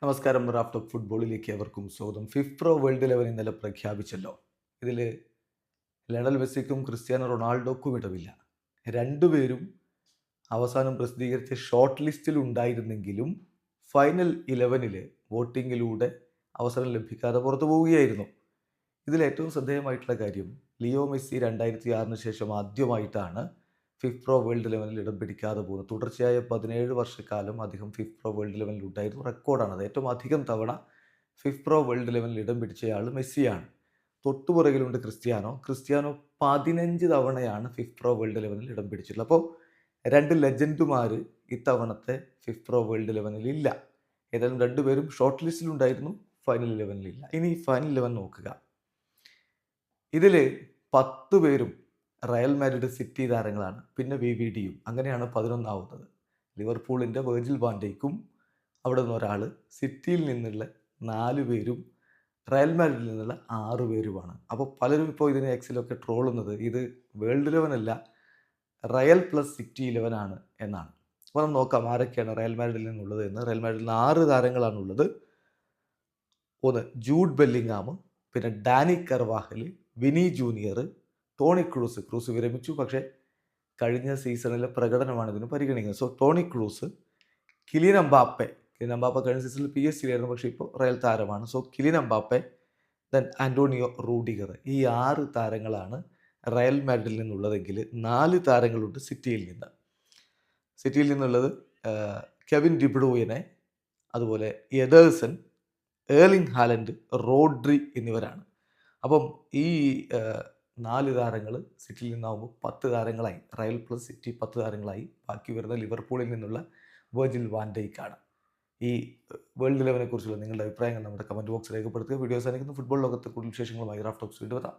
നമസ്കാരം. Raf talk ഫുട്ബോളിലേക്ക് അവർക്കും സ്വാഗതം. ഫിഫ്പ്രോ വേൾഡ് 11 ഇന്നലെ പ്രഖ്യാപിച്ചല്ലോ. ഇതിൽ ലയണൽ മെസ്സിക്കും ക്രിസ്ത്യാനോ റൊണാൾഡോക്കും ഇടവില്ല. രണ്ടുപേരും അവസാനം പ്രസിദ്ധീകരിച്ച ഷോർട്ട് ലിസ്റ്റിൽ ഉണ്ടായിരുന്നെങ്കിലും ഫൈനൽ 11 വോട്ടിങ്ങിലൂടെ അവസരം ലഭിക്കാതെ പുറത്തു പോവുകയായിരുന്നു. ഇതിൽ ഏറ്റവും ശ്രദ്ധേയമായിട്ടുള്ള കാര്യം ലിയോ മെസ്സി 2006 ശേഷം ആദ്യമായിട്ടാണ് ഫിഫ്പ്രോ വേൾഡ് 11 ഇടം പിടിക്കാതെ പോകുന്നത്. തുടർച്ചയായ 17 വർഷക്കാലം അദ്ദേഹം ഫിഫ്പ്രോ വേൾഡ് 11 ഉണ്ടായിരുന്നു. റെക്കോർഡാണത്. ഏറ്റവും അധികം തവണ ഫിഫ്പ്രോ വേൾഡ് 11 ഇടം പിടിച്ചയാൾ മെസ്സിയാണ്. തൊട്ടുപുറകിലുണ്ട് ക്രിസ്ത്യാനോ 15 തവണയാണ് ഫിഫ്പ്രോ വേൾഡ് 11 ഇടം പിടിച്ചിട്ടുള്ളത്. അപ്പോൾ രണ്ട് ലെജൻഡുമാർ ഇത്തവണത്തെ ഫിഫ്പ്രോ വേൾഡ് 11 ഇല്ല. ഏതായാലും രണ്ടുപേരും ഷോർട്ട് ലിസ്റ്റിലുണ്ടായിരുന്നു, ഫൈനൽ 11 ഇല്ല. ഇനി ഫൈനൽ 11 നോക്കുക. ഇതിൽ 10 പേരും റയൽ മാഡ്രിഡ്, സിറ്റി താരങ്ങളാണ്. പിന്നെ VVDയും. അങ്ങനെയാണ് 11 ലിവർപൂളിൻ്റെ വെർജിൽ വാൻ ഡൈക്കും അവിടെ നിന്ന് ഒരാൾ, സിറ്റിയിൽ നിന്നുള്ള 4 പേരും, റയൽ മാഡ്രിഡിൽ നിന്നുള്ള 6 പേരുമാണ്. അപ്പോൾ പലരും ഇപ്പോൾ ഇതിനെ എക്സിലൊക്കെ ട്രോളുന്നത് ഇത് വേൾഡ് 11 അല്ല, റയൽ പ്ലസ് സിറ്റി 11 ആണ് എന്നാണ്. അപ്പോൾ നമുക്ക് നോക്കാം ആരൊക്കെയാണ് റയൽ മാഡ്രിഡിൽ നിന്നുള്ളത് എന്ന്. റയൽ മാഡ്രിഡിൽ 6 താരങ്ങളാണുള്ളത്. ഒന്ന് ജൂഡ് ബെല്ലിങ്ങാം, പിന്നെ Dani Carvajal, Vini Junior, Toni Kroos വിരമിച്ചു, പക്ഷേ കഴിഞ്ഞ സീസണിലെ പ്രകടനമാണ് ഇതിന് പരിഗണിക്കുന്നത്. So Toni Kroos, Kylian Mbappe കഴിഞ്ഞ സീസണിൽ PSG ആയിരുന്നു, പക്ഷേ ഇപ്പോൾ റയൽ താരമാണ്. So Kylian Mbappe, then Antonio Rudiger. ഈ 6 താരങ്ങളാണ് റയൽ മാഡ്രിഡിൽ നിന്നുള്ളതെങ്കിൽ 4 താരങ്ങളുണ്ട് സിറ്റിയിൽ നിന്ന്. സിറ്റിയിൽ നിന്നുള്ളത് കെവിൻ ഡിബ്രൂയിനെ, അതുപോലെ എഡേഴ്സൺ, ഏർലിംഗ് ഹാലൻഡ്, റോഡ്രി എന്നിവരാണ്. അപ്പം ഈ 4 താരങ്ങൾ സിറ്റിയിൽ നിന്നാകുമ്പോൾ 10 താരങ്ങളായി. റയൽ പ്ലസ് സിറ്റി 10 താരങ്ങളായി. ബാക്കി വരുന്ന ലിവർപൂളിൽ നിന്നുള്ള വെർജിൽ വാൻ ഡൈക്കാണ്. ഈ വേൾഡ് 11 കുറിച്ചുള്ള നിങ്ങളുടെ അഭിപ്രായങ്ങൾ നമ്മുടെ കമൻറ്റ് ബോക്സിൽ രേഖപ്പെടുത്തുക. വീഡിയോ അവസാനിക്കുന്നു. ഫുട്ബോൾ ലോകത്ത് കൂടുതൽ വിശേഷങ്ങളുമായി റാഫ് ടോക്സ് വീണ്ടും എത്താം.